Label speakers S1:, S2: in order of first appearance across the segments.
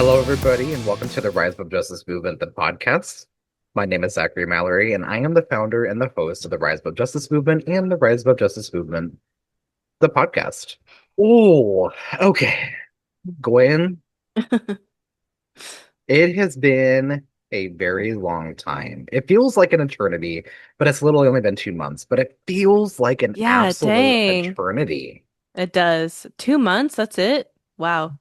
S1: Hello, everybody, and welcome to the Rise of Justice Movement, the podcast. My name is Zachary Mallory, and I am the founder and the host of the Rise of Justice Movement and the Rise of Justice Movement, the podcast. Oh, okay. Gwen, it has been a very long time. It feels like an eternity, but it's literally only been 2 months, but it feels like an
S2: Yeah,
S1: absolute
S2: dang.
S1: eternity.
S2: It does. 2 months, that's it? Wow.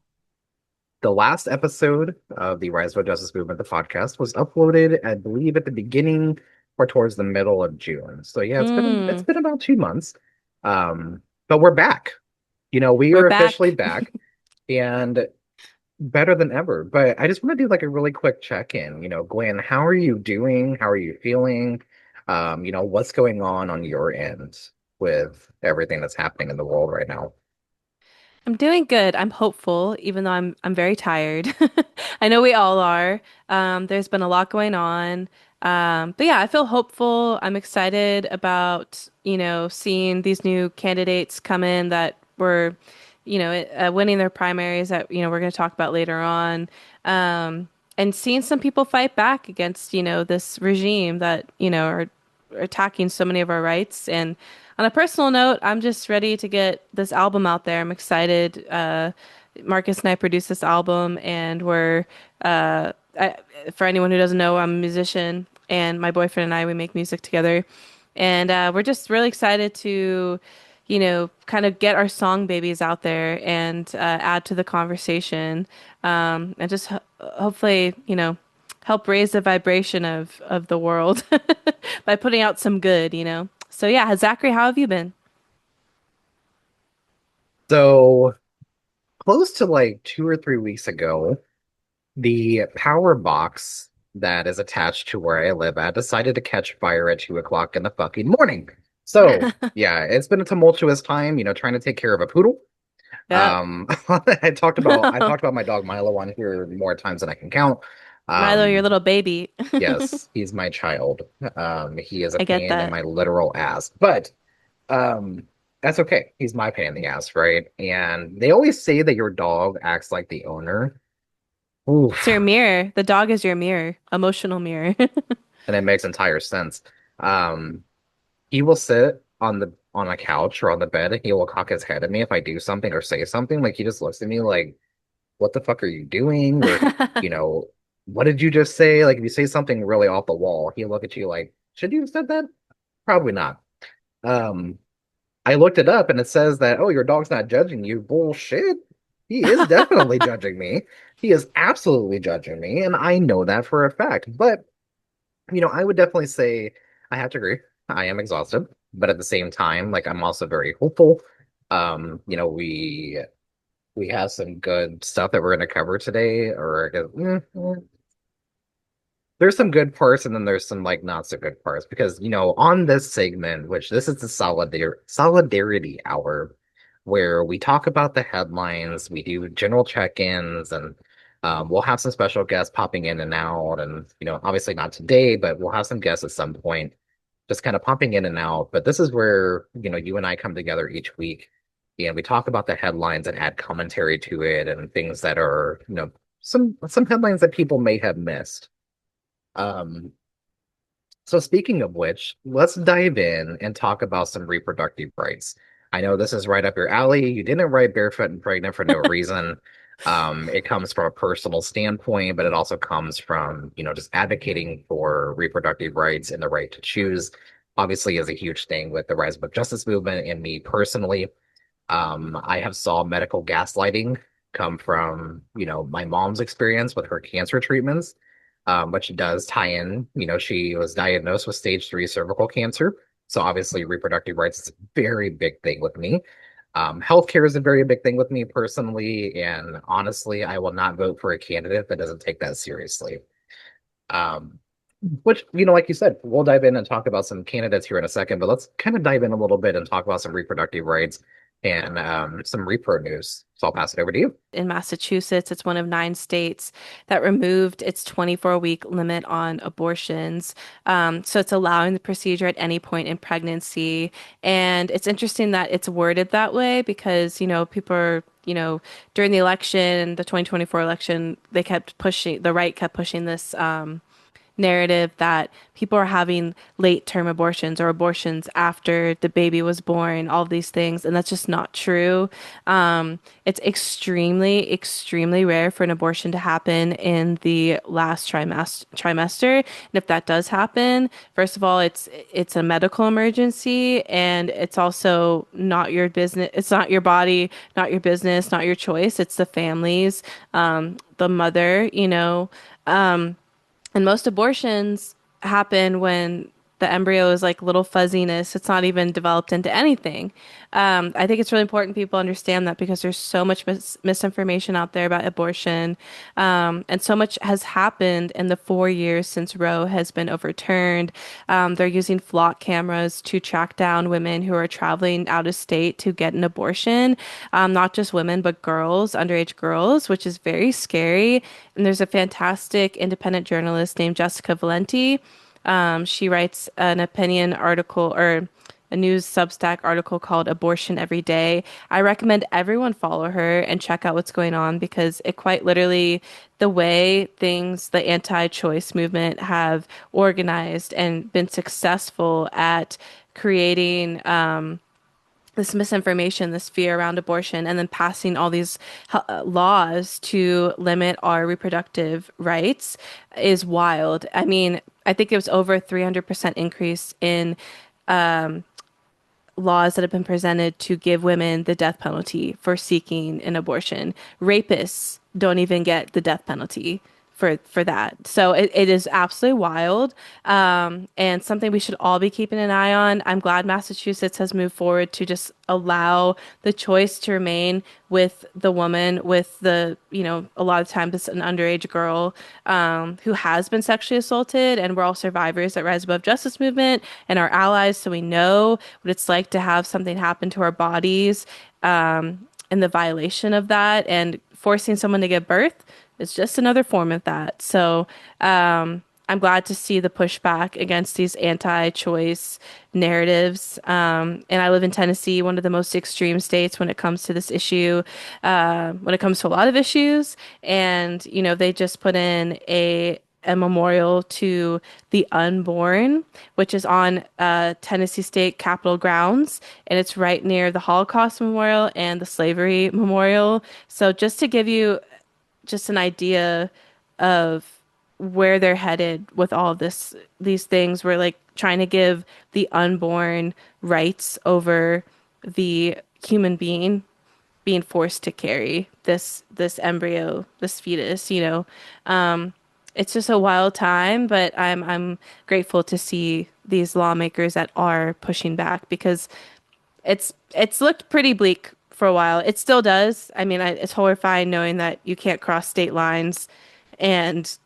S1: The last episode of the Rise of Justice Movement, the podcast, was uploaded, I believe, at the beginning or towards the middle of June. So yeah, it's
S2: Mm,
S1: been about 2 months. But we're back. We
S2: we're
S1: are officially
S2: back.
S1: back and better than ever. But I just want to do like a really quick check-in. Gwen, how are you doing? How are you feeling? What's going on your end with everything that's happening in the world right now?
S2: I'm doing good. I'm hopeful, even though I'm very tired. I know we all are. There's been a lot going on. But yeah, I feel hopeful. I'm excited about, seeing these new candidates come in that were, winning their primaries that, we're going to talk about later on. And seeing some people fight back against, this regime that, are attacking so many of our rights. And on a personal note, I'm just ready to get this album out there. I'm excited. Marcus and I produced this album, and uh, I, for anyone who doesn't know, I'm a musician, and my boyfriend and I, we make music together. And we're just really excited to, kind of get our song babies out there and add to the conversation, and just hopefully, help raise the vibration of the world by putting out some good. So yeah, Zachary, how have you been?
S1: So close to like 2 or 3 weeks ago, the power box that is attached to where I live at decided to catch fire at 2 o'clock in the fucking morning. So, yeah, it's been a tumultuous time, trying to take care of a poodle.
S2: Yep.
S1: I talked about my dog Milo on here more times than I can count.
S2: Milo, your
S1: Um,
S2: little baby.
S1: yes, he's my child. He is a
S2: I get
S1: pain in
S2: that.
S1: my literal ass, but um, that's okay. He's my pain in the ass, right? And they always say that your dog acts like the owner.
S2: It's your
S1: Oof.
S2: mirror. The dog is your mirror, emotional mirror.
S1: And it makes entire sense. Um, he will sit on a couch or on the bed and he will cock his head at me if I do something or say something. Like he just looks at me like, what the fuck are you doing? Or, you know, what did you just say? Like if you say something really off the wall, he'll look at you like, should you have said that? Probably not. Um, I looked it up and it says that, oh, your dog's not judging you. Bullshit. He is definitely judging me. He is absolutely judging me, and I know that for a fact. But I would definitely say I have to agree. I am exhausted, but at the same time, like I'm also very hopeful. We have some good stuff that we're going to cover today, or there's some good parts, and then there's some like not so good parts because on this segment, which this is the solidarity hour, where we talk about the headlines, we do general check-ins, and we'll have some special guests popping in and out, and obviously not today, but we'll have some guests at some point, just kind of popping in and out. But this is where you and I come together each week, and we talk about the headlines and add commentary to it, and things that are some headlines that people may have missed. Um, so speaking of which, let's dive in and talk about some reproductive rights. I know this is right up your alley. You didn't write Barefoot and Pregnant for no reason. It comes from a personal standpoint, but it also comes from, just advocating for reproductive rights and the right to choose. Obviously, is a huge thing with the rise of justice movement and me personally. I have saw medical gaslighting come from, my mom's experience with her cancer treatments, which does tie in. She was diagnosed with stage 3 cervical cancer. So obviously reproductive rights is a very big thing with me. Healthcare is a very big thing with me personally, and honestly, I will not vote for a candidate that doesn't take that seriously. Um, which, like you said, we'll dive in and talk about some candidates here in a second, but let's kind of dive in a little bit and talk about some reproductive rights and some repro news. So I'll pass it over to you.
S2: In Massachusetts, it's one of 9 states that removed its 24-week limit on abortions. So it's allowing the procedure at any point in pregnancy. And it's interesting that it's worded that way because, people are, during the election, the 2024 election, the right kept pushing this. Narrative that people are having late term abortions or abortions after the baby was born, all of these things, and that's just not true. It's extremely rare for an abortion to happen in the last trimester. And if that does happen, first of all, it's a medical emergency, and it's also not your business. It's not your body, not your business, not your choice. It's the family's, the mother, and most abortions happen when the embryo is like little fuzziness. It's not even developed into anything. I think it's really important people understand that because there's so much misinformation out there about abortion. And so much has happened in the 4 years since Roe has been overturned. They're using flock cameras to track down women who are traveling out of state to get an abortion. Not just women, but girls, underage girls, which is very scary. And there's a fantastic independent journalist named Jessica Valenti. She writes an opinion article or a news Substack article called Abortion Every Day. I recommend everyone follow her and check out what's going on because it quite literally, the way things, the anti-choice movement have organized and been successful at creating this misinformation, this fear around abortion, and then passing all these laws to limit our reproductive rights is wild. I mean, I think it was over 300% increase in laws that have been presented to give women the death penalty for seeking an abortion. Rapists don't even get the death penalty for that. So it is absolutely wild, and something we should all be keeping an eye on. I'm glad Massachusetts has moved forward to just allow the choice to remain with the woman, with a lot of times it's an underage girl who has been sexually assaulted, and we're all survivors at Rise Above Justice Movement and our allies, so we know what it's like to have something happen to our bodies, and the violation of that, and forcing someone to give birth is just another form of that. So, I'm glad to see the pushback against these anti-choice narratives. And I live in Tennessee, one of the most extreme states when it comes to this issue, when it comes to a lot of issues. And, they just put in a memorial to the unborn, which is on Tennessee State Capitol grounds, and it's right near the Holocaust Memorial and the Slavery Memorial. So just to give you just an idea of where they're headed with all of these things. We're like trying to give the unborn rights over the human being being forced to carry this embryo, this fetus. It's just a wild time, but I'm grateful to see these lawmakers that are pushing back because it's looked pretty bleak for a while. It still does. I mean, it's horrifying knowing that you can't cross state lines and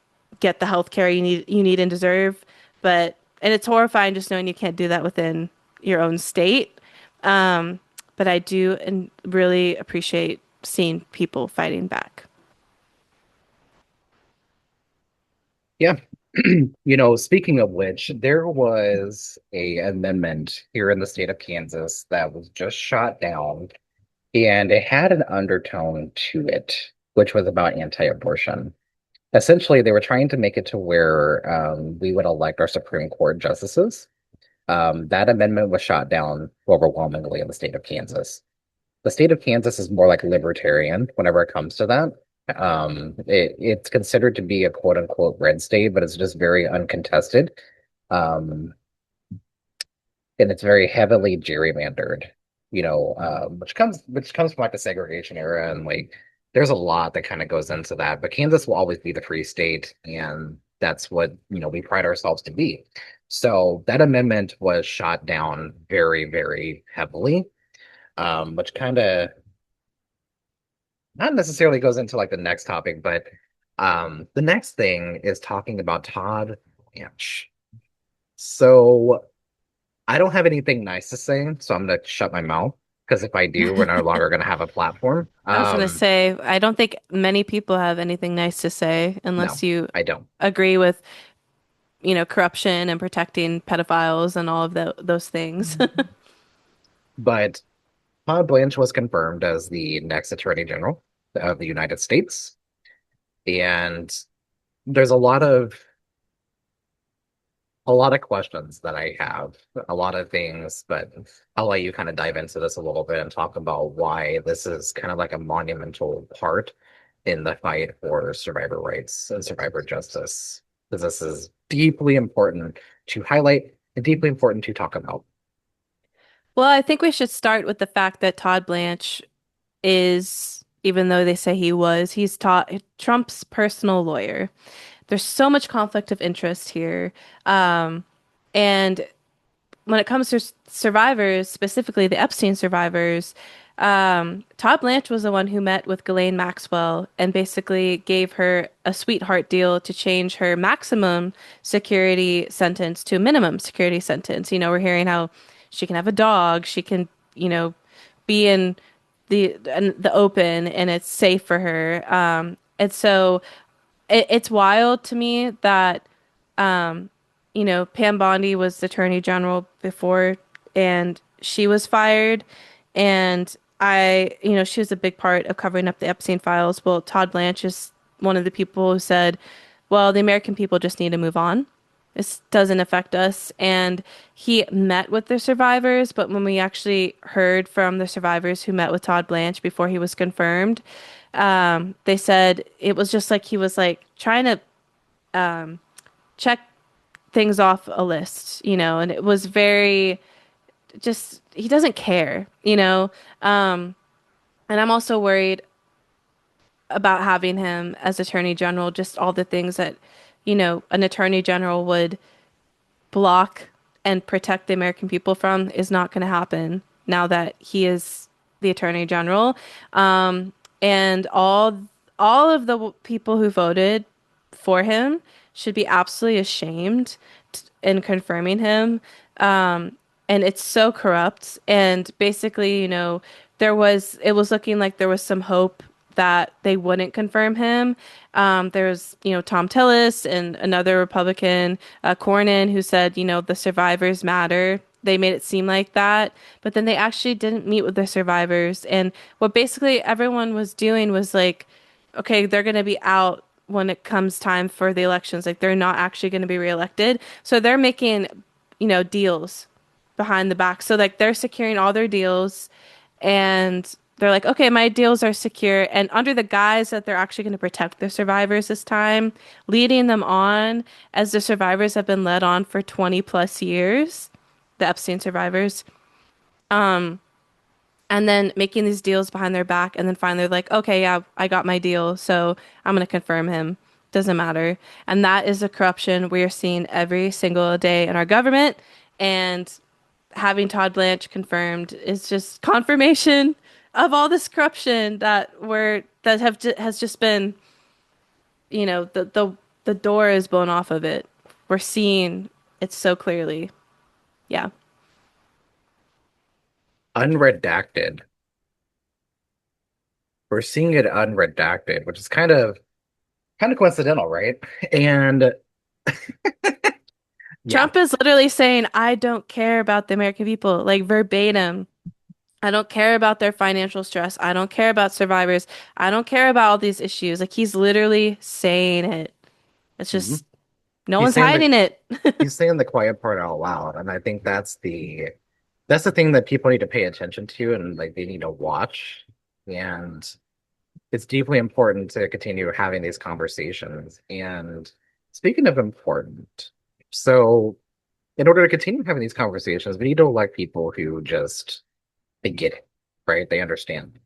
S2: get the health care you need and deserve. And it's horrifying just knowing you can't do that within your own state. But I do and really appreciate seeing people fighting back.
S1: Yeah. Speaking of which, there was a amendment here in the state of Kansas that was just shot down, and it had an undertone to it, which was about anti-abortion. Essentially, they were trying to make it to where we would elect our Supreme Court justices. That amendment was shot down overwhelmingly in the state of Kansas. The state of Kansas is more like libertarian whenever it comes to that. It's considered to be a quote unquote red state, but it's just very uncontested. Um, and it's very heavily gerrymandered, which comes from like the segregation era, and like there's a lot that kind of goes into that. But Kansas will always be the free state, and that's what we pride ourselves to be. So that amendment was shot down very, very heavily, which kind of not necessarily goes into like the next topic, but the next thing is talking about Todd Blanche. So I don't have anything nice to say, so I'm gonna shut my mouth. because if I do, we're no longer going to have a platform.
S2: I was gonna say, I don't think many people have anything nice to say
S1: No,
S2: unless you
S1: I don't.
S2: agree with, corruption and protecting pedophiles and all of those things.
S1: But Todd Blanche was confirmed as the next Attorney General of the United States, and there's a lot of questions that I have, a lot of things, but I'll let you kind of dive into this a little bit and talk about why this is kind of like a monumental part in the fight for survivor rights and survivor justice. Because this is deeply important to highlight and deeply important to talk about.
S2: Well, I think we should start with the fact that Todd Blanche is, even though they say he's Trump's personal lawyer. There's so much conflict of interest here. Um, and when it comes to survivors, specifically the Epstein survivors, Todd Blanche was the one who met with Ghislaine Maxwell and basically gave her a sweetheart deal to change her maximum security sentence to a minimum security sentence. We're hearing how she can have a dog, she can, be in the open and it's safe for her. And so it's wild to me that Pam Bondi was the attorney general before and she was fired. And she was a big part of covering up the Epstein files. Well, Todd Blanche is one of the people who said, well, the American people just need to move on. This doesn't affect us. And he met with the survivors, but when we actually heard from the survivors who met with Todd Blanche before he was confirmed, they said it was just like he was like trying to check things off a list, and it was very just he doesn't care. And I'm also worried about having him as attorney general, just all the things that, an attorney general would block and protect the American people from is not going to happen now that he is the attorney general. And all of the people who voted for him should be absolutely ashamed in confirming him. And it's so corrupt. And basically, it was looking like there was some hope that they wouldn't confirm him. There's, Tom Tillis and another Republican, Cornyn, who said, the survivors matter. They made it seem like that, but then they actually didn't meet with the survivors. And what basically everyone was doing was like, okay, they're going to be out when it comes time for the elections. Like they're not actually going to be reelected. So they're making, deals behind the back. So like they're securing all their deals and they're like, okay, my deals are secure. And under the guise that they're actually going to protect the survivors this time, leading them on as the survivors have been led on for 20 plus years, the Epstein survivors, and then making these deals behind their back. And then finally, they're like, okay, yeah, I got my deal. So I'm going to confirm him. Doesn't matter. And that is the corruption we are seeing every single day in our government. And having Todd Blanche confirmed is just confirmation of all this corruption has just been, the door is blown off of it. We're seeing it so clearly. Yeah.
S1: Unredacted. We're seeing it unredacted, which is kind of coincidental, right? And yeah.
S2: Trump is literally saying, I don't care about the American people, like verbatim. I don't care about their financial stress. I don't care about survivors. I don't care about all these issues. Like he's literally saying it. It's
S1: Mhm.
S2: just no
S1: He's
S2: one's
S1: saying
S2: hiding it.
S1: the quiet part out loud, and I think that's the thing that people need to pay attention to and like they need to watch. And it's deeply important to continue having these conversations. And speaking of important, so in order to continue having these conversations, we need to elect people who just they get it, right? They understand.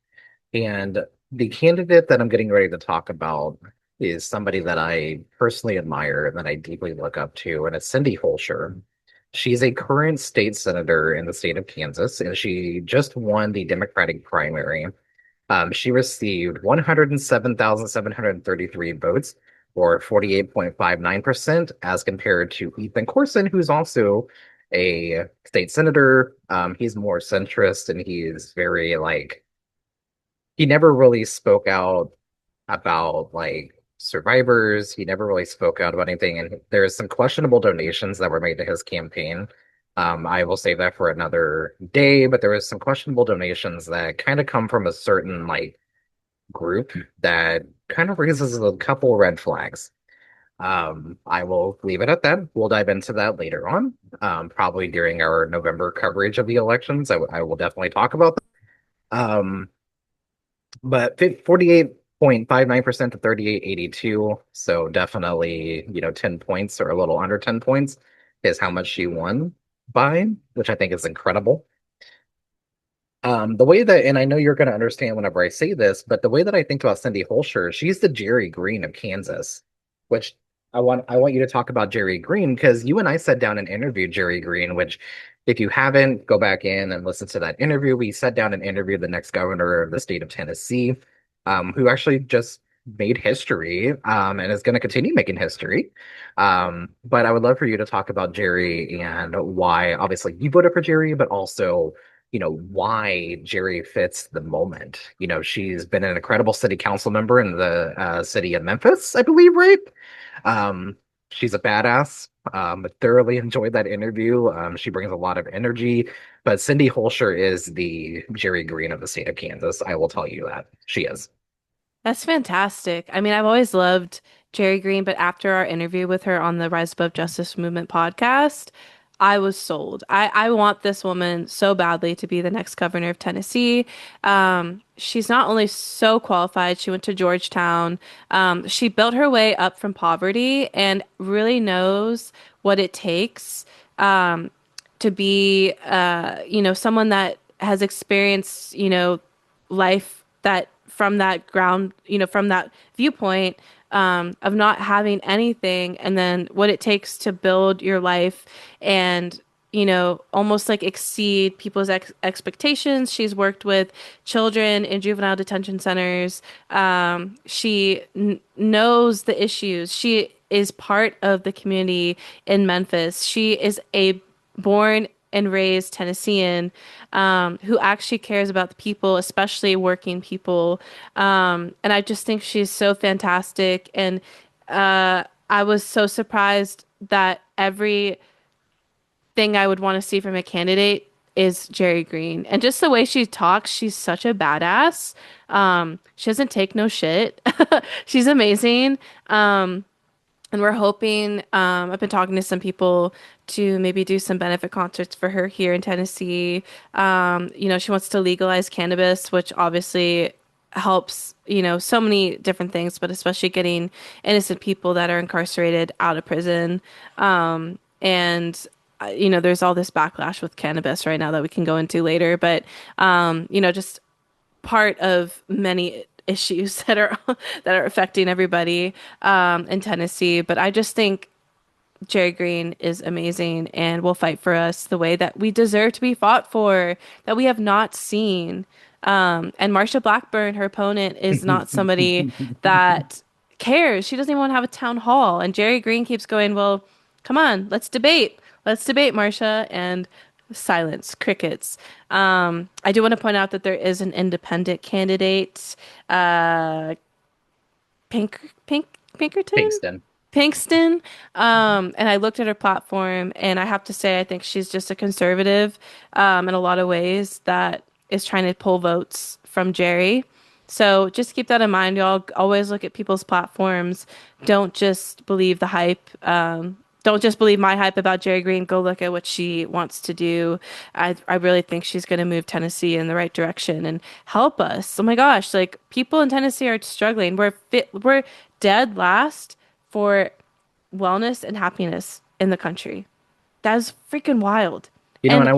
S1: And the candidate that I'm getting ready to talk about is somebody that I personally admire and that I deeply look up to, and it's Cindy Holscher. She's a current state senator in the state of Kansas, and she just won the Democratic primary. She received 107,733 votes, or 48.59%, as compared to Ethan Corson, who's also a state senator. He's more centrist and he's very like he never really spoke out about like survivors. He never really spoke out about anything. And there's some questionable donations that were made to his campaign. I will save that for another day, but there was some questionable donations that kind of come from a certain like group that kind of raises a couple red flags. I will leave it at that. We'll dive into that later on, probably during our November coverage of the elections. I will definitely talk about that. But 48.59% to 38.82. So definitely, 10 points or a little under 10 points is how much she won by, which I think is incredible. The way that, and I know you're going to understand whenever I say this, but the way that I think about Cindy Holscher, she's the Jerry Green of Kansas, which I want you to talk about Jerry Green because you and I sat down and interviewed Jerry Green, which if you haven't, go back in and listen to that interview. We sat down and interviewed the next governor of the state of Tennessee, who actually just made history, and is going to continue making history. But I would love for you to talk about Jerry and why, obviously, you voted for Jerry, but also why Jerry fits the moment. She's been an incredible city council member in the city of Memphis, I believe, right? Um, she's a badass. Thoroughly enjoyed that interview. She brings a lot of energy, but Cindy Holscher is the Jerry Green of the state of Kansas. I will tell you that she is.
S2: That's fantastic. I mean, I've always loved Jerry Green, but after our interview with her on the Rise Above Justice Movement podcast, I was sold. I want this woman so badly to be the next governor of Tennessee. She's not only so qualified, she went to Georgetown. She built her way up from poverty and really knows what it takes to be, someone that has experienced, life that from that ground, from that viewpoint of not having anything, and then what it takes to build your life and almost like exceed people's expectations. She's worked with children in juvenile detention centers. She knows the issues. She is part of the community in Memphis. She is a born and raised Tennessean who actually cares about the people, especially working people. And I just think she's so fantastic. And I was so surprised that everything I would want to see from a candidate is Jerry Green. And just the way she talks, she's such a badass. She doesn't take no shit. She's amazing. And we're hoping, I've been talking to some people to maybe do some benefit concerts for her here in Tennessee. She wants to legalize cannabis, which obviously helps, so many different things, but especially getting innocent people that are incarcerated out of prison. There's all this backlash with cannabis right now that we can go into later, but, just part of many issues that are that are affecting everybody in Tennessee. But I just think Jerry Green is amazing and will fight for us the way that we deserve to be fought for, that we have not seen. And Marsha Blackburn, her opponent, is not somebody that cares. She doesn't even want to have a town hall. And Jerry Green keeps going, well, come on, let's debate. Let's debate, Marsha. And silence, crickets. I do want to point out that there is an independent candidate, uh, Pinkerton?
S1: Kingston.
S2: Pinkston. And I looked at her platform, and I have to say, I think she's just a conservative, in a lot of ways that is trying to pull votes from Jerry. So just keep that in mind, y'all. Always look at people's platforms. Don't just believe the hype. Don't just believe my hype about Jerry Green. Go look at what she wants to do. I really think she's going to move Tennessee in the right direction and help us. Oh my gosh, like people in Tennessee are struggling. We're dead last for wellness and happiness in the country. That is freaking wild.
S1: And
S2: And
S1: I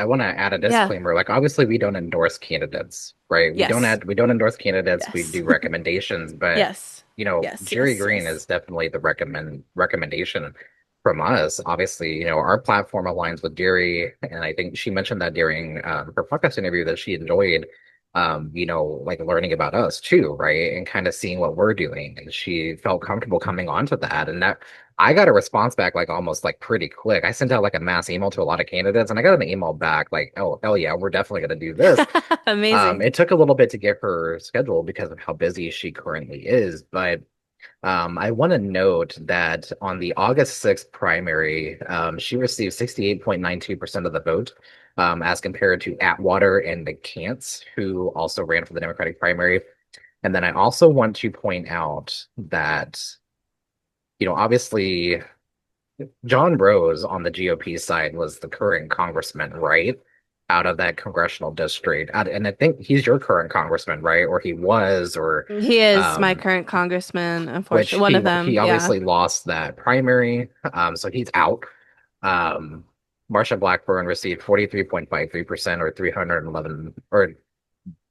S1: want to add a
S2: yeah,
S1: disclaimer. Like obviously we don't endorse candidates, right?
S2: yes,
S1: We don't endorse candidates. We
S2: yes,
S1: do recommendations, but
S2: yes,
S1: Jerry
S2: yes,
S1: Green
S2: yes.
S1: is definitely the recommendation from us. Obviously, our platform aligns with Jerry, and I think she mentioned that during her podcast interview that she enjoyed like learning about us too, right? And kind of seeing what we're doing. And she felt comfortable coming onto that. And that I got a response back like almost like pretty quick. I sent out like a mass email to a lot of candidates and I got an email back like, oh, hell yeah, we're definitely going to do this.
S2: Amazing.
S1: It took a little bit to get her scheduled because of how busy she currently is, but I want to note that on the August 6th primary, she received 68.92% of the vote, as compared to Atwater and the Cants, who also ran for the Democratic primary. And then I also want to point out that, obviously John Rose on the GOP side was the current congressman, right? Out of that congressional district. And I think he's your current congressman, right? Or he was, or
S2: He is my
S1: um,
S2: current congressman,
S1: which
S2: unfortunately. One of
S1: he
S2: them, yeah.
S1: obviously lost that primary, so he's out. Um, Marsha Blackburn received 43.53% or 311 or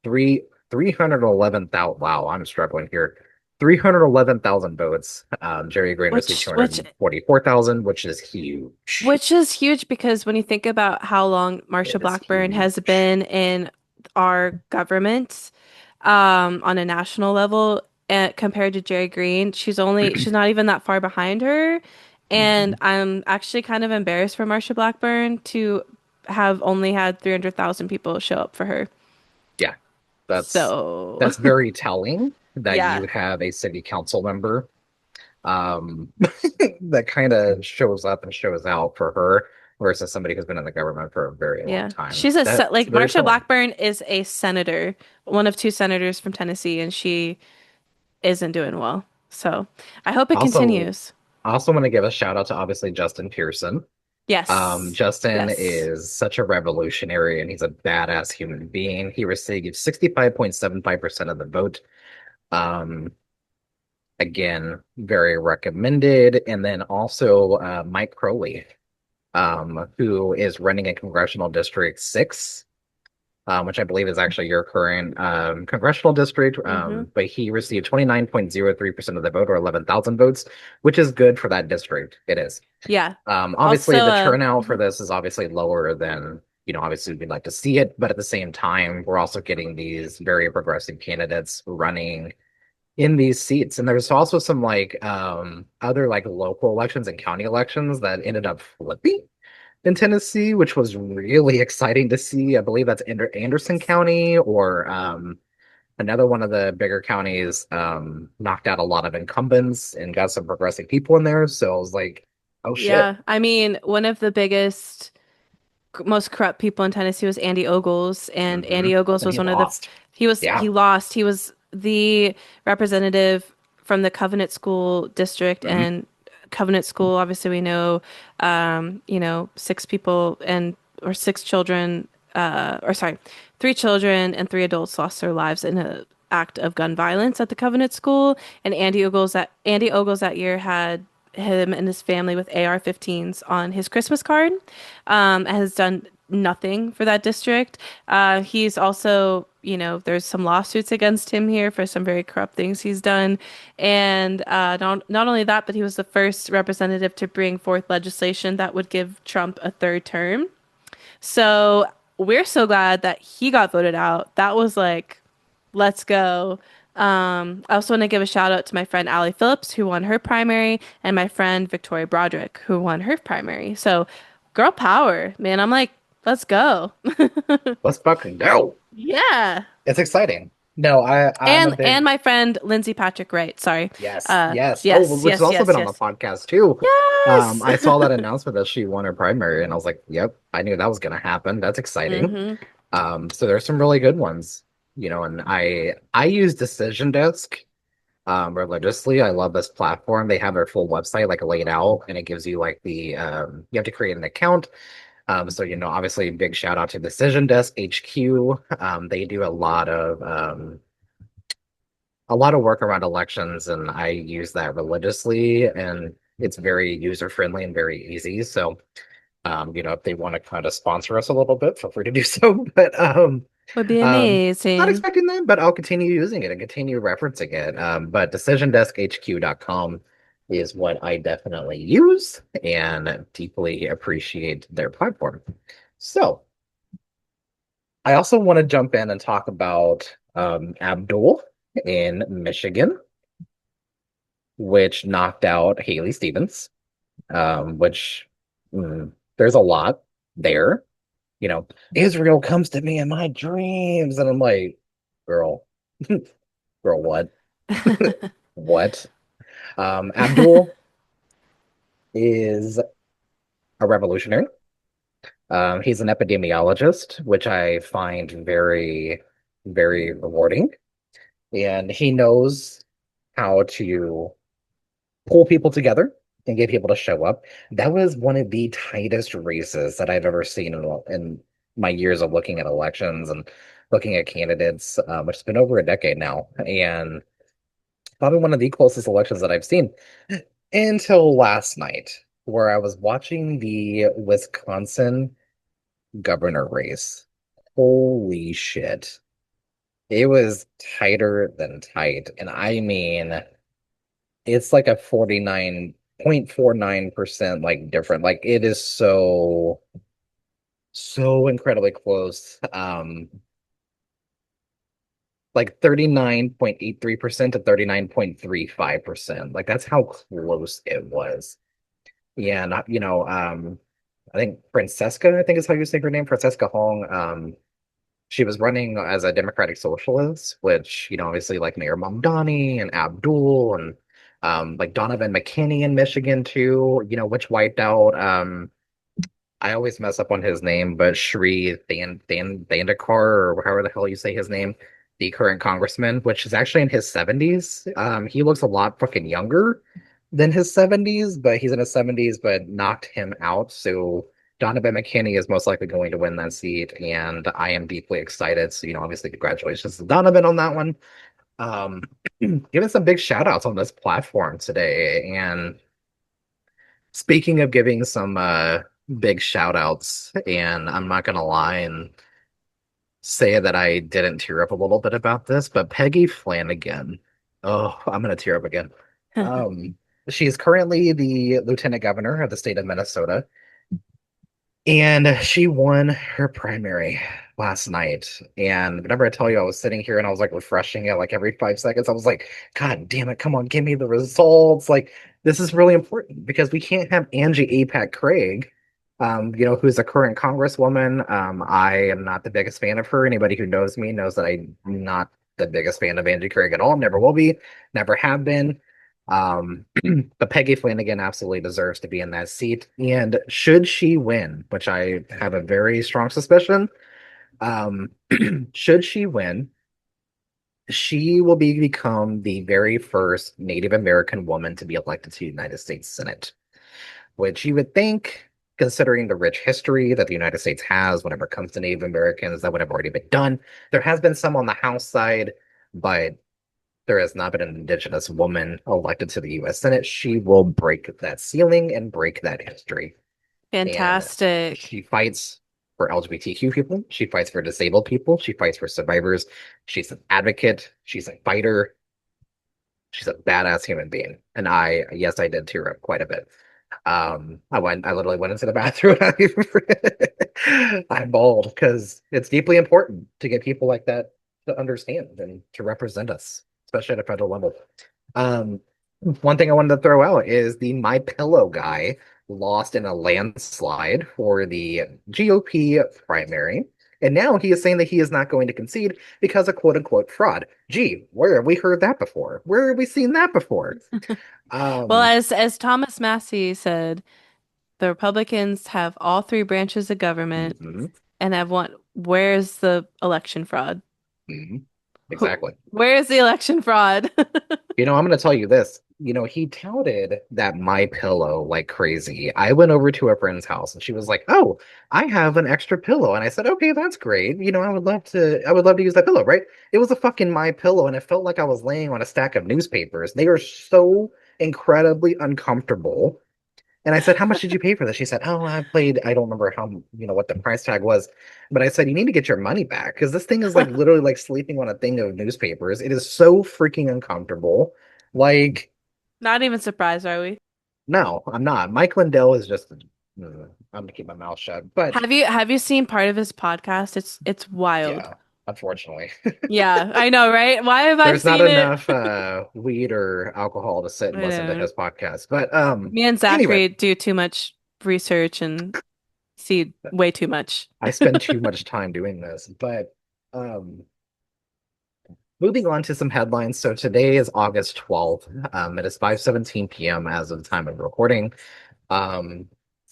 S1: 311,000. Wow, I'm struggling here. 311,000 votes. Jerry Green received
S2: Which which
S1: 244,000, which is huge.
S2: which is huge because when you think about how long
S1: It
S2: Marsha
S1: is
S2: Blackburn has
S1: huge.
S2: been in our government, on a national level, compared to Jerry Green, she's not even that far behind her. And
S1: Mhm.
S2: I'm actually kind of embarrassed for Marsha Blackburn to have only had 300,000 people show up for her.
S1: Yeah, that's
S2: So,
S1: that's very telling that
S2: yeah.
S1: you have a city council member um that kind of shows up and shows out for her versus somebody who's been in the government for a very long
S2: Yeah.
S1: time.
S2: She's a
S1: That's
S2: like
S1: very
S2: Marsha
S1: telling.
S2: Blackburn is a senator, one of two senators from Tennessee, and she isn't doing well. So, I hope it
S1: Also,
S2: continues.
S1: I also want to give a shout out to obviously Justin Pearson.
S2: Yes.
S1: Justin
S2: Yes.
S1: is such a revolutionary and he's a badass human being. He received 65.75% of the vote. Um, Again, very recommended. And then also Mike Crowley, who is running in Congressional District 6, which I believe is actually your current congressional district.
S2: Hmm.
S1: But he received 29.03% of the vote, or 11,000 votes, which is good for that district. It is.
S2: Yeah. Also,
S1: Obviously, the turnout for
S2: mhm.
S1: this is obviously lower than, obviously we'd like to see it, but at the same time, we're also getting these very progressive candidates running in these seats. And there's also some like other like local elections and county elections that ended up flipping in Tennessee, which was really exciting to see. I believe that's Anderson County or another one of the bigger counties knocked out a lot of incumbents and got some progressive people in there. So I was like, oh shit.
S2: Yeah. I mean, one of the biggest, most corrupt people in Tennessee was Andy Ogles, and
S1: Hmm.
S2: Andy Ogles
S1: And
S2: was
S1: he
S2: one of the,
S1: lost.
S2: he
S1: Yeah.
S2: lost. He was the representative from the Covenant School district,
S1: Hmm.
S2: and Covenant School, obviously we know, six people and or six children, or sorry, three children and three adults lost their lives in an act of gun violence at the Covenant School. And Andy Ogles that year had him and his family with AR-15s on his Christmas card, has done nothing for that district. He's also, there's some lawsuits against him here for some very corrupt things he's done. And not only that, but he was the first representative to bring forth legislation that would give Trump a third term. So we're so glad that he got voted out. That was like, let's go. I also want to give a shout out to my friend Allie Phillips, who won her primary, and my friend Victoria Broderick, who won her primary. So, girl power, man. I'm like, let's go.
S1: Let's fucking go.
S2: Yeah.
S1: It's exciting. No, I'm a
S2: And
S1: big
S2: my friend Lindsay Patrick Wright. Sorry.
S1: yes, yes. Oh,
S2: Yes,
S1: which has
S2: yes,
S1: also
S2: yes,
S1: been on the
S2: yes.
S1: podcast too.
S2: Yes.
S1: I saw that announcement that she won her primary, and I was like, "Yep, I knew that was going to happen. That's exciting."
S2: Hmm.
S1: So there's some really good ones, and I use Decision Desk religiously. I love this platform. They have their full website like laid out, and it gives you like the you have to create an account. So obviously, big shout out to Decision Desk HQ. They do a lot of work around elections, and I use that religiously, and it's very user friendly and very easy. So, if they want to kind of sponsor us a little bit, feel free to do so. But
S2: Would be
S1: um, not
S2: amazing.
S1: expecting that, but I'll continue using it and continue referencing it. But DecisionDeskHQ.com is what I definitely use and deeply appreciate their platform. So, I also want to jump in and talk about Abdul in Michigan, which knocked out Haley Stevens, which there's a lot there. You know, Israel comes to me in my dreams, and I'm like, girl, girl, what? What? Abdul is a revolutionary. He's an epidemiologist, which I find very, very rewarding. And he knows how to pull people together and get people to show up. That was one of the tightest races that I've ever seen in my years of looking at elections and looking at candidates, which has been over a decade now. And probably one of the closest elections that I've seen until last night, where I was watching the Wisconsin governor race. Holy shit. It was tighter than tight. And I mean, it's like a 49.49% like different. Like it is so incredibly close. Like 39.83% to 39.35%. Like that's how close it was. Yeah, not, I think Francesca, I think is how you say her name, Francesca Hong. She was running as a Democratic Socialist, which, obviously like Mayor Mamdani and Abdul and like Donovan McKinney in Michigan too, which wiped out I always mess up on his name, but Shri Thandekar, or however the hell you say his name, the current congressman, which is actually in his 70s. He looks a lot fucking younger than his 70s, but he's in his 70s, but knocked him out. So Donovan McKinney is most likely going to win that seat, and I am deeply excited. So, obviously, congratulations to Donovan on that one. Um, Giving some big shout outs on this platform today. And speaking of giving some big shout outs, and I'm not gonna lie and say that I didn't tear up a little bit about this, but Peggy Flanagan. Oh, I'm gonna tear up again. Um, she's currently the lieutenant governor of the state of Minnesota. And she won her primary last night. And whenever I tell you I was sitting here and I was like refreshing it like every 5 seconds, I was like, God damn it, come on, give me the results. Like, this is really important because we can't have Angie APAC Craig, who's the current congresswoman. I am not the biggest fan of her. Anybody who knows me knows that I'm not the biggest fan of Angie Craig at all. Never will be, never have been. Um, but Peggy Flanagan absolutely deserves to be in that seat. And should she win, which I have a very strong suspicion, um, should she win, she will become the very first Native American woman to be elected to the United States Senate, which you would think, considering the rich history that the United States has whenever it comes to Native Americans, that would have already been done. There has been some on the House side, but there has not been an indigenous woman elected to the US Senate. She will break that ceiling and break that history. And
S2: Fantastic.
S1: she fights for LGBTQ people. She fights for disabled people. She fights for survivors. She's an advocate. She's a fighter. She's a badass human being. And yes, I did tear up quite a bit. I literally went into the bathroom. I bawled because it's deeply important to get people like that to understand and to represent us, especially at a federal level. Um, One thing I wanted to throw out is the My Pillow guy lost in a landslide for the GOP primary. And now he is saying that he is not going to concede because of quote unquote fraud. Gee, where have we heard that before? Where have we seen that before?
S2: Well,
S1: Um,
S2: as Thomas Massey said, the Republicans have all three branches of government
S1: mhm,
S2: and have one. Where's the election fraud?
S1: mhm, exactly.
S2: Where is the election fraud?
S1: I'm going to tell you this. He touted that My Pillow like crazy. I went over to a friend's house and she was like, "Oh, I have an extra pillow." And I said, "Okay, that's great. I would love to use that pillow, right?" It was a fucking My Pillow and it felt like I was laying on a stack of newspapers. They are so incredibly uncomfortable. And I said, "How much did you pay for this?" She said, "Oh, I don't remember what the price tag was." But I said, "You need to get your money back because this thing is like literally like sleeping on a thing of newspapers. It is so freaking uncomfortable." Like,
S2: Not even surprised, are we?
S1: no, I'm not. Mike Lindell is just I'm gonna keep my mouth shut. But
S2: Have you seen part of his podcast? It's wild.
S1: yeah, unfortunately,
S2: Yeah, I know, right? Why have I
S1: there's not
S2: seen it?
S1: enough weed or alcohol to sit and
S2: I
S1: listen to
S2: know.
S1: his podcast. But
S2: Me and
S1: anyway,
S2: Zachary do too much research and see way too much.
S1: I spend too much time doing this. But um, moving on to some headlines. So today is August 12th. It is 5:17 p.m. as of the time of recording. Um,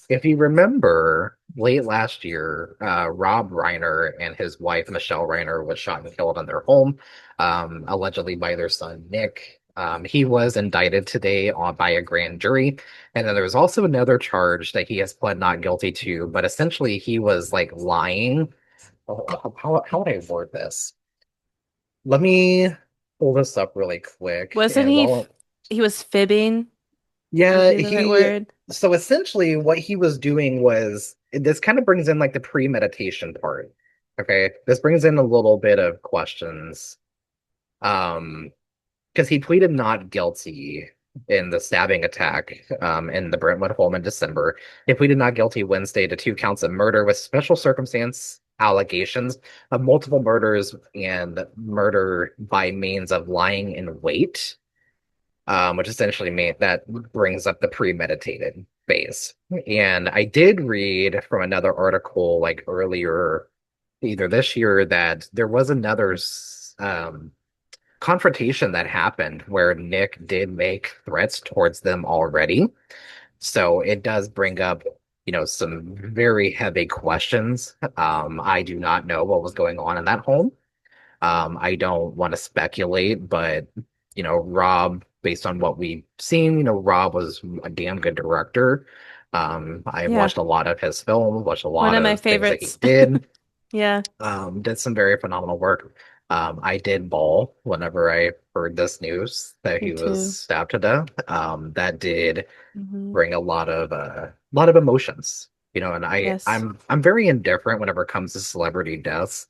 S1: if you remember, late last year, Rob Reiner and his wife, Michelle Reiner, was shot and killed in their home, allegedly by their son, Nick. He was indicted today by a grand jury. And then there was also another charge that he has pled not guilty to, but essentially he was like lying. How would I word this? Let me pull this up really quick.
S2: Wasn't
S1: And
S2: he
S1: while
S2: he was fibbing, would
S1: Yeah,
S2: be the right
S1: he
S2: word.
S1: so essentially what he was doing was this kind of brings in like the premeditation part. Okay. This brings in a little bit of questions. Um, because he pleaded not guilty in the stabbing attack in the Brentwood home in December. He pleaded not guilty Wednesday to 2 counts of murder with special circumstance allegations of multiple murders and murder by means of lying in wait, which essentially means that brings up the premeditated phase. And I did read from another article like earlier, either this year, that there was another confrontation that happened where Nick did make threats towards them already. So it does bring up, some very heavy questions. I do not know what was going on in that home. I don't want to speculate, but Rob, based on what we've seen, Rob was a damn good director. I
S2: Yeah,
S1: watched a lot of his films, watched a
S2: one
S1: lot
S2: of my
S1: of things that he
S2: favorites.
S1: did.
S2: Yeah,
S1: Did some very phenomenal work. I did bawl whenever I heard this news that
S2: me
S1: he was
S2: too.
S1: stabbed to death. That did
S2: Hmm.
S1: bring a lot of emotions, and
S2: Yes.
S1: I'm very indifferent whenever it comes to celebrity deaths,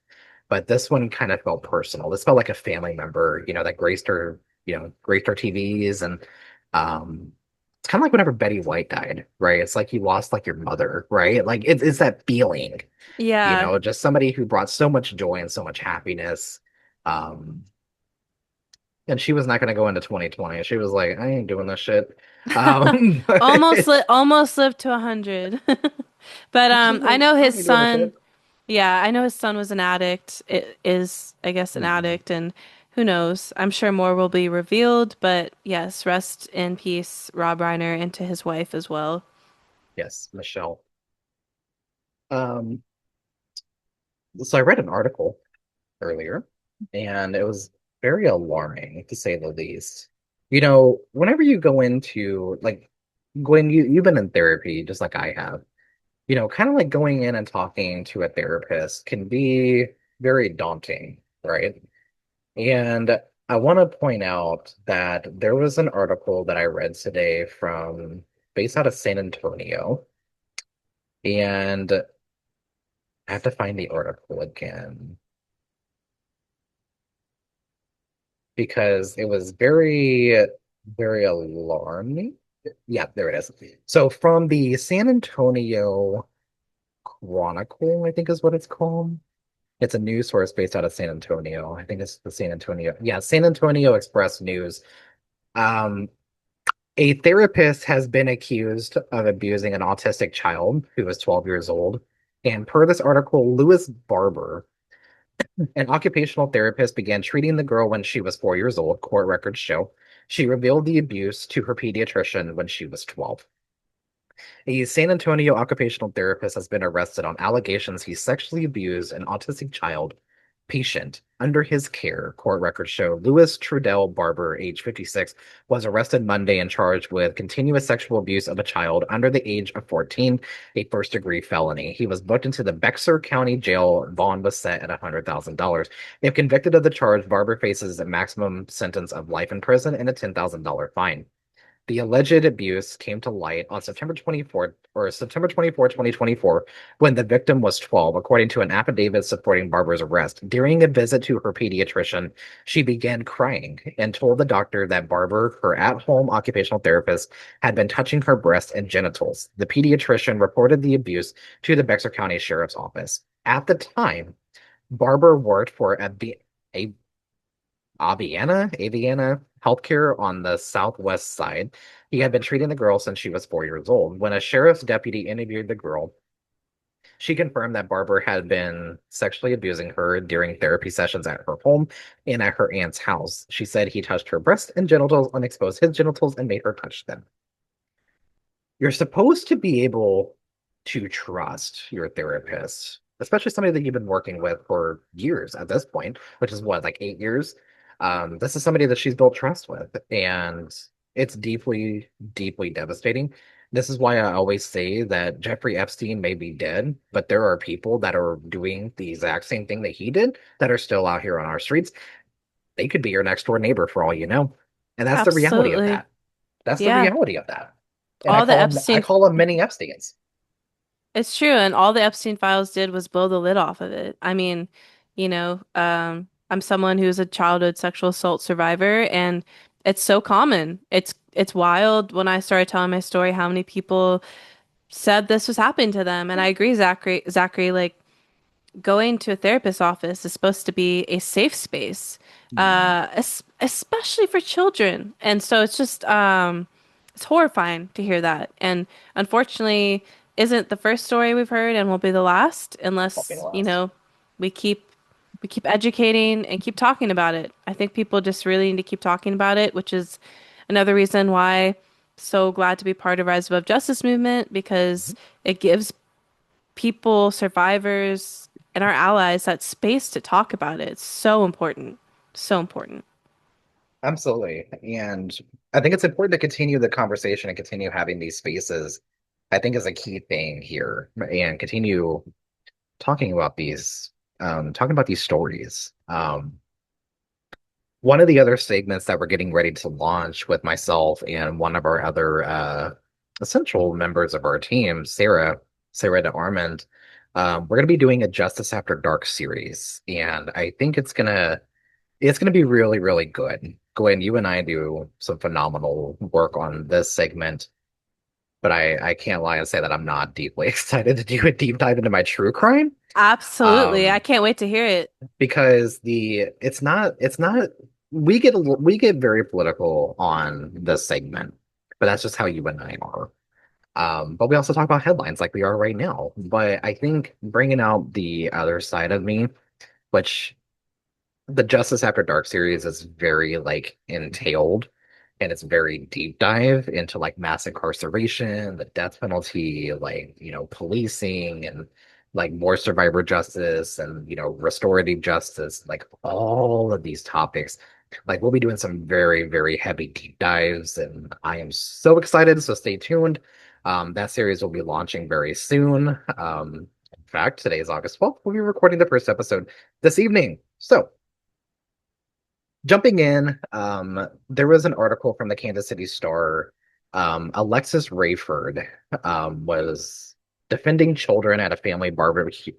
S1: but this one kind of felt personal. This felt like a family member, that graced our TVs. And it's kind of like whenever Betty White died, right? It's like you lost like your mother, right? Like it's that feeling,
S2: Yeah.
S1: just somebody who brought so much joy and so much happiness. Um, and she was not going to go into 2020. She was like, I ain't doing this shit. But
S2: Almost lived to 100. But
S1: she's
S2: I
S1: like,
S2: know
S1: I
S2: his
S1: ain't doing this
S2: son,
S1: shit.
S2: yeah, I know his son was an addict. It is, I guess, an
S1: Mhm.
S2: addict, and who knows? I'm sure more will be revealed, but yes, rest in peace, Rob Reiner, and to his wife as well.
S1: Yes, Michelle. Um, so I read an article earlier, and it was very alarming to say the least. Whenever you go into like Gwen, you've been in therapy just like I have. Kind of like going in and talking to a therapist can be very daunting, right? And I want to point out that there was an article that I read today from based out of San Antonio, and I have to find the article again because it was very, very alarming. Yeah, there it is. So from the San Antonio Chronicle, I think is what it's called. It's a news source based out of San Antonio. I think it's the San Antonio. Yeah, San Antonio Express News. Um, a therapist has been accused of abusing an autistic child who was 12 years old. And per this article, Lewis Barber, an occupational therapist, began treating the girl when she was 4 years old, court records show. She revealed the abuse to her pediatrician when she was 12. A San Antonio occupational therapist has been arrested on allegations he sexually abused an autistic child patient under his care. Court records show Louis Trudell Barber, age 56, was arrested Monday and charged with continuous sexual abuse of a child under the age of 14, a first-degree felony. He was booked into the Bexar County Jail. Bond was set at $100,000. If convicted of the charge, Barber faces a maximum sentence of life in prison and a $10,000 fine. The alleged abuse came to light on September 24, 2024, when the victim was 12, according to an affidavit supporting Barbara's arrest. During a visit to her pediatrician, she began crying and told the doctor that Barbara, her at-home occupational therapist, had been touching her breast and genitals. The pediatrician reported the abuse to the Bexar County Sheriff's Office. At the time, Barbara worked for a Aviana Healthcare on the southwest side. He had been treating the girl since she was 4 years old. When a sheriff's deputy interviewed the girl, she confirmed that Barbara had been sexually abusing her during therapy sessions at her home and at her aunt's house. She said he touched her breast and genitals and exposed his genitals and made her touch them. You're supposed to be able to trust your therapist, especially somebody that you've been working with for years at this point, which is what, like 8 years? This is somebody that she's built trust with, and it's deeply, deeply devastating. This is why I always say that Jeffrey Epstein may be dead, but there are people that are doing the exact same thing that he did that are still out here on our streets. They could be your next door neighbor for all you know. And that's the reality of
S2: Absolutely.
S1: that. That's the
S2: Yeah.
S1: reality of that. And
S2: All the
S1: I
S2: Epstein,
S1: call them mini Epsteins.
S2: it's true. And all the Epstein files did was blow the lid off of it. I mean, I'm someone who's a childhood sexual assault survivor, and it's so common. It's wild when I started telling my story how many people said this was happening to them. And I agree, Zachary, like going to a therapist's office is supposed to be a safe space,
S1: Mhm.
S2: especially for children. And so it's horrifying to hear that. And unfortunately, isn't the first story we've heard and will be the last
S1: Won't be the
S2: unless,
S1: last.
S2: we keep we keep educating and keep talking about it. I think people just really need to keep talking about it, which is another reason why so glad to be part of Rise Above Justice movement because
S1: Mhm.
S2: it gives people, survivors, and our allies that space to talk about it. It's so important. So important.
S1: Absolutely. And I think it's important to continue the conversation and continue having these spaces, I think is a key thing here, and continue talking about these stories. One of the other segments that we're getting ready to launch with myself and one of our other essential members of our team, Sarah de Armand, we're going to be doing a Justice After Dark series, and I think it's gonna be really, really good. Gwen, you and I do some phenomenal work on this segment, but I can't lie and say that I'm not deeply excited to do a deep dive into my true crime.
S2: Absolutely. I
S1: Um,
S2: can't wait to hear it.
S1: because it's not we get very political on this segment, but that's just how you and I are. But we also talk about headlines like we are right now. But I think bringing out the other side of me, which the Justice After Dark series is very like entailed, and it's very deep dive into like mass incarceration, the death penalty, like, policing and like more survivor justice and, restorative justice, like all of these topics. Like we'll be doing some very, very heavy deep dives, and I am so excited. So stay tuned. That series will be launching very soon. In fact, today is August 12th. We'll be recording the first episode this evening. So jumping in, there was an article from the Kansas City Star. Alexis Rayford was defending children at a family barbecue.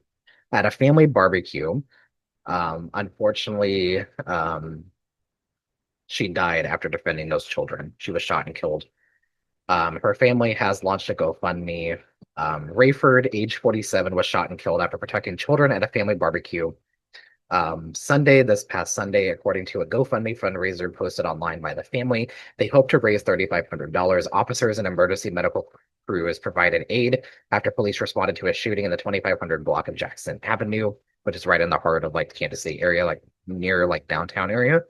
S1: Unfortunately, she died after defending those children. She was shot and killed. Her family has launched a GoFundMe. Rayford, age 47, was shot and killed after protecting children at a family barbecue. This past Sunday, according to a GoFundMe fundraiser posted online by the family, they hope to raise $3,500. Officers and emergency medical crews provided aid after police responded to a shooting in the 2500 block of Jackson Avenue, which is right in the heart of like the Kansas City area, like near like downtown area.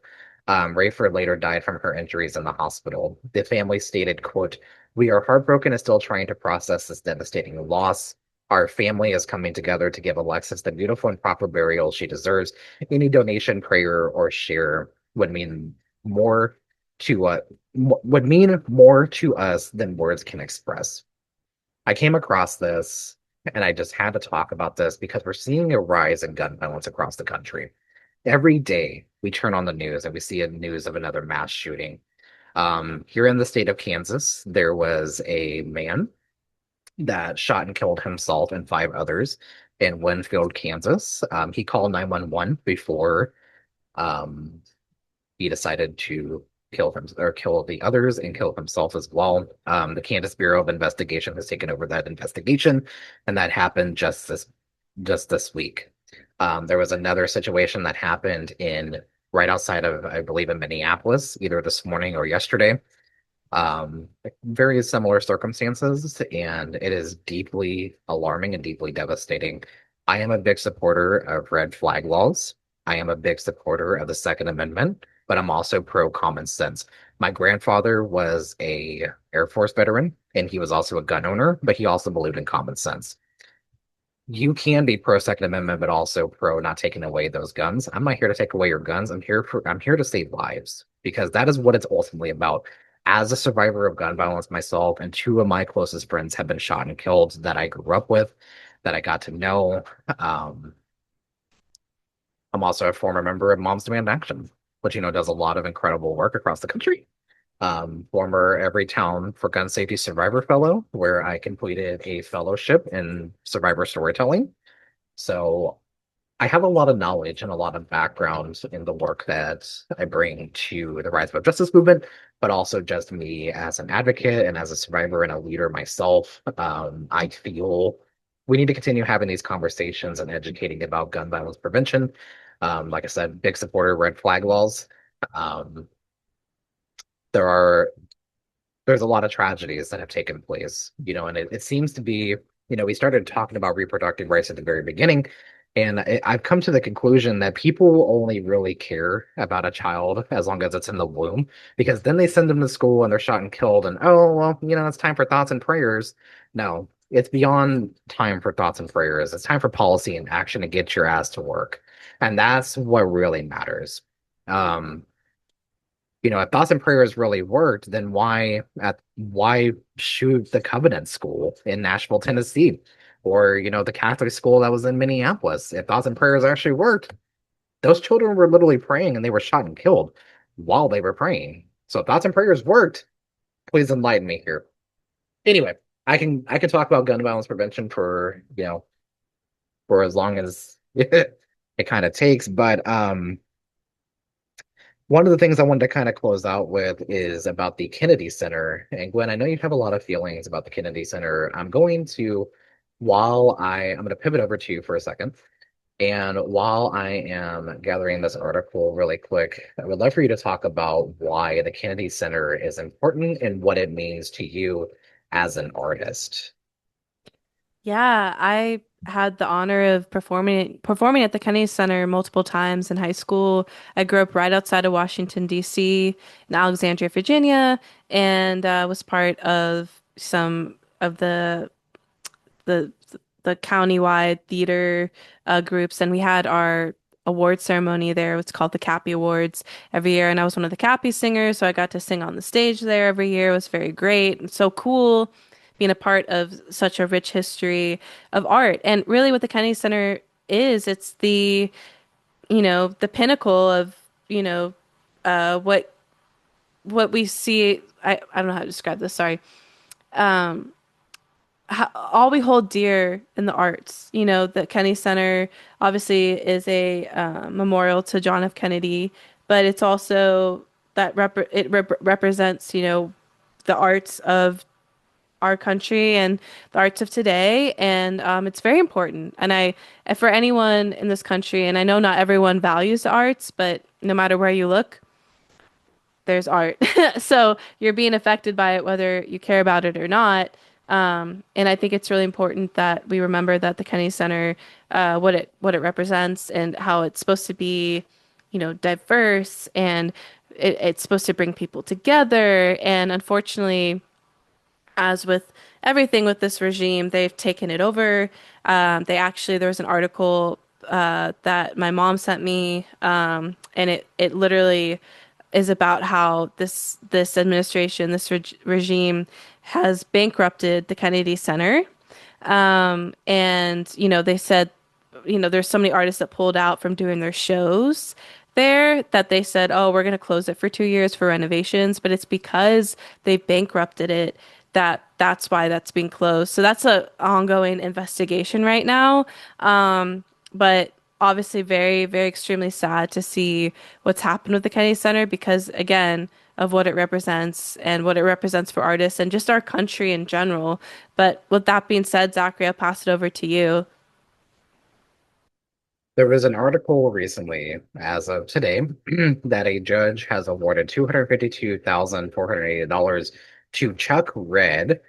S1: Rayford later died from her injuries in the hospital. The family stated, quote, "We are heartbroken and still trying to process this devastating loss. Our family is coming together to give Alexis the beautiful and proper burial she deserves. Any donation, prayer, or share would mean more to us than words can express." I came across this and I just had to talk about this because we're seeing a rise in gun violence across the country. Every day we turn on the news and we see a news of another mass shooting. Here in the state of Kansas, there was a man that shot and killed himself and five others in Winfield, Kansas. He called 911 before um, he decided to kill him or kill the others and kill himself as well. The Kansas Bureau of Investigation has taken over that investigation, and that happened just this week. There was another situation that happened in right outside of, I believe, in Minneapolis, either this morning or yesterday. Very similar circumstances, and it is deeply alarming and deeply devastating. I am a big supporter of red flag laws. I am a big supporter of the Second Amendment, but I'm also pro common sense. My grandfather was a Air Force veteran, and he was also a gun owner, but he also believed in common sense. You can be pro Second Amendment, but also pro not taking away those guns. I'm not here to take away your guns. I'm here to save lives because that is what it's ultimately about. As a survivor of gun violence myself, and two of my closest friends have been shot and killed that I grew up with, that I got to know. Um, I'm also a former member of Moms Demand Action, which does a lot of incredible work across the country. Former Everytown for Gun Safety Survivor Fellow, where I completed a fellowship in survivor storytelling. So I have a lot of knowledge and a lot of background in the work that I bring to the Rise Above Justice movement, but also just me as an advocate and as a survivor and a leader myself. I feel we need to continue having these conversations and educating about gun violence prevention. Like I said, big supporter of red flag laws. Um, there are there's a lot of tragedies that have taken place, and it seems to be, we started talking about reproductive rights at the very beginning, and I've come to the conclusion that people only really care about a child as long as it's in the womb, because then they send them to school and they're shot and killed, and oh, well, it's time for thoughts and prayers. No, it's beyond time for thoughts and prayers. It's time for policy and action to get your ass to work. And that's what really matters. Um, if thoughts and prayers really worked, then why shoot the Covenant School in Nashville, Tennessee, or the Catholic school that was in Minneapolis? If thoughts and prayers actually worked, those children were literally praying and they were shot and killed while they were praying. So if thoughts and prayers worked, please enlighten me here. Anyway, I can talk about gun violence prevention for as long as it kind of takes, but one of the things I wanted to kind of close out with is about the Kennedy Center. And Gwen, I know you have a lot of feelings about the Kennedy Center. I'm going to pivot over to you for a second. And while I am gathering this article really quick, I would love for you to talk about why the Kennedy Center is important and what it means to you as an artist.
S2: Yeah, I had the honor of performing at the Kennedy Center multiple times in high school. I grew up right outside of Washington, D.C., in Alexandria, Virginia, and was part of some of the the countywide theater groups, and we had our award ceremony there. It's called the Cappy Awards every year, and I was one of the Cappy singers, so I got to sing on the stage there every year. It was very great and so cool being a part of such a rich history of art. And really, what the Kennedy Center is, it's the pinnacle of you know what we see. I don't know how to describe this. Sorry. All we hold dear in the arts. The Kennedy Center obviously is a memorial to John F. Kennedy, but it's also represents, the arts of our country and the arts of today, and it's very important. And for anyone in this country, and I know not everyone values the arts, but no matter where you look, there's art. So you're being affected by it whether you care about it or not. And I think it's really important that we remember that the Kennedy Center, what it represents and how it's supposed to be, diverse, and it's supposed to bring people together. And unfortunately, as with everything with this regime, they've taken it over. There was an article that my mom sent me, and it literally is about how this administration, this regime, has bankrupted the Kennedy Center. And they said, there's so many artists that pulled out from doing their shows there that they said, oh, we're going to close it for 2 years for renovations, but it's because they bankrupted it that's why that's being closed. So that's a ongoing investigation right now. But obviously very, very extremely sad to see what's happened with the Kennedy Center because again, of what it represents and what it represents for artists and just our country in general. But with that being said, Zachary, I'll pass it over to you.
S1: There was an article recently, as of today, that a judge has awarded $252,480 to Chuck Red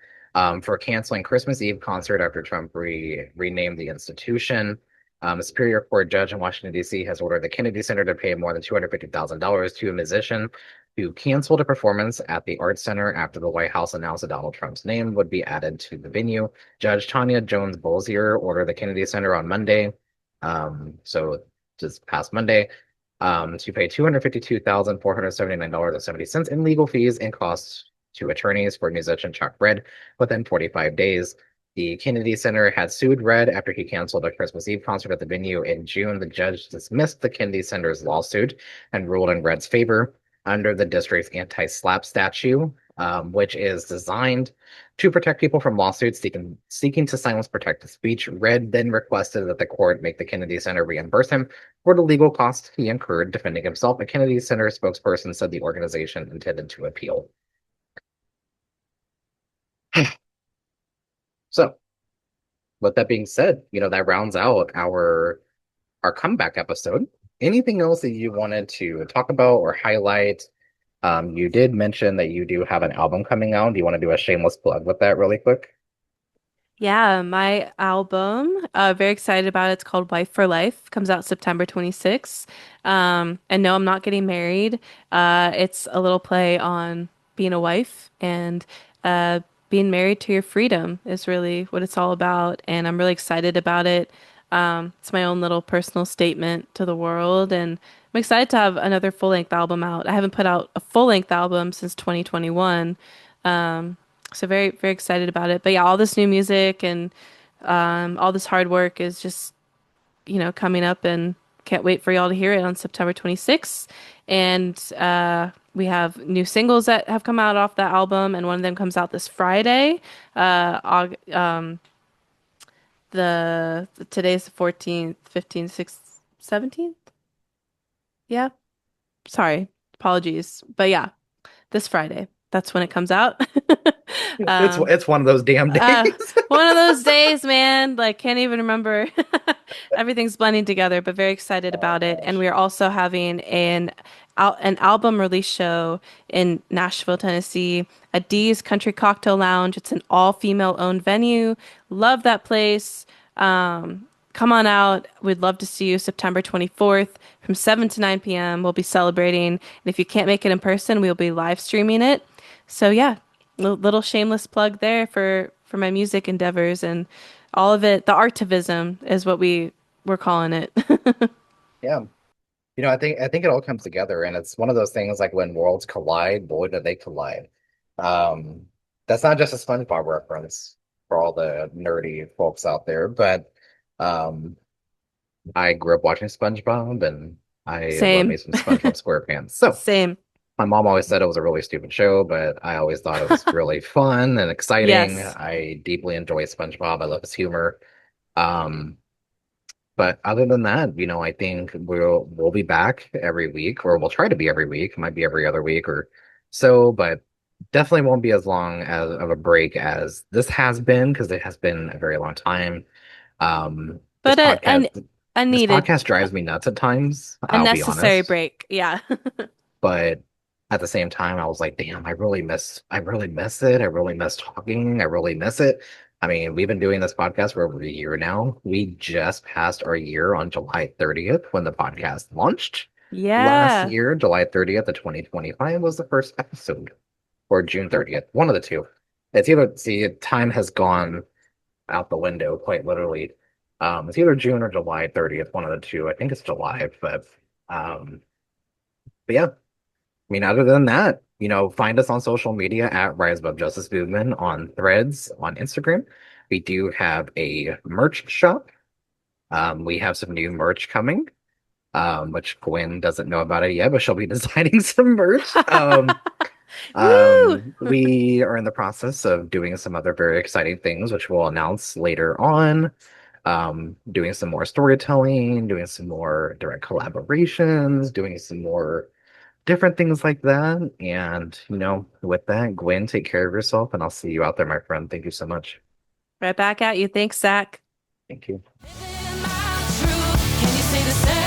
S1: for canceling Christmas Eve concert after Trump renamed the institution. A Superior Court judge in Washington, D.C. has ordered the Kennedy Center to pay more than $250,000 to a musician who canceled a performance at the Arts Center after the White House announced that Donald Trump's name would be added to the venue. Judge Tanya Jones-Bolzier ordered the Kennedy Center on Monday, so just past Monday, to pay $252,479.70 in legal fees and costs to attorneys for musician Chuck Red within 45 days. The Kennedy Center had sued Red after he canceled a Christmas Eve concert at the venue in June. The judge dismissed the Kennedy Center's lawsuit and ruled in Red's favor under the district's anti-SLAPP statute, which is designed to protect people from lawsuits seeking to silence protected speech. Red then requested that the court make the Kennedy Center reimburse him for the legal costs he incurred defending himself. A Kennedy Center spokesperson said the organization intended to appeal. So, with that being said, that rounds out our comeback episode. Anything else that you wanted to talk about or highlight? You did mention that you do have an album coming out. Do you want to do a shameless plug with that really quick?
S2: Yeah, my album, very excited about it. It's called Wife for Life. Comes out September 26th. And no, I'm not getting married. It's a little play on being a wife and uh, being married to your freedom is really what it's all about. And I'm really excited about it. It's my own little personal statement to the world. And I'm excited to have another full-length album out. I haven't put out a full-length album since 2021. So very, very excited about it. But yeah, all this new music and all this hard work is just, coming up and can't wait for y'all to hear it on September 26th. And we have new singles that have come out off that album, and one of them comes out this Friday. Today's the 14th, 15th, 16th, 17th. Yeah, sorry, apologies. But yeah, this Friday. That's when it comes out.
S1: It's
S2: Um,
S1: it's one of those damn
S2: Uh,
S1: days.
S2: one of those days, man. Like, can't even remember. Everything's blending together, but very excited
S1: Oh
S2: about it. And
S1: gosh.
S2: we are also having an album release show in Nashville, Tennessee, at Dee's Country Cocktail Lounge. It's an all-female owned venue. Love that place. Come on out. We'd love to see you September 24th from 7 to 9 p.m. We'll be celebrating. And if you can't make it in person, we'll be live streaming it. So yeah, little shameless plug there for my music endeavors and all of it. The artivism is what we're calling it.
S1: Yeah. I think it all comes together, and it's one of those things like when worlds collide, boy, do they collide. Um, that's not just a SpongeBob reference for all the nerdy folks out there, but um, I grew up watching SpongeBob, and I love me
S2: Same,
S1: some SpongeBob SquarePants. So
S2: same.
S1: my mom always said it was a really stupid show, but I always thought it was really fun and exciting.
S2: Yes.
S1: I deeply enjoy SpongeBob. I love his humor. Um, but other than that, I think we'll be back every week, or we'll try to be every week. It might be every other week or so, but definitely won't be as long as of a break as this has been because it has been a very long time. Um, this
S2: But
S1: podcast
S2: a
S1: this
S2: needed,
S1: podcast drives me nuts at times,
S2: a
S1: I'll be
S2: necessary
S1: honest.
S2: break. Yeah.
S1: But at the same time, I was like, damn, I really miss it. I really miss talking. I really miss it. I mean, we've been doing this podcast for over a year now. We just passed our year on July 30th when the podcast launched. Last
S2: Yeah.
S1: year, July 30th of 2025 was the first episode, or June 30th, one of the two. It's either, see, time has gone out the window quite literally. It's either June or July 30th, one of the two. I think it's July, um, but yeah, I mean, other than that, find us on social media at Rise Above Justice Movement on Threads, on Instagram. We do have a merch shop. We have some new merch coming. which Gwen doesn't know about it yet, but she'll be designing some merch.
S2: Woo!
S1: We are in the process of doing some other very exciting things, which we'll announce later on. Doing some more storytelling, doing some more direct collaborations, doing some more different things like that. And, with that, Gwen, take care of yourself, and I'll see you out there, my friend. Thank you so much.
S2: Right back at you. Thanks, Zach.
S1: Thank you.
S3: Living my truth. Can you say the same?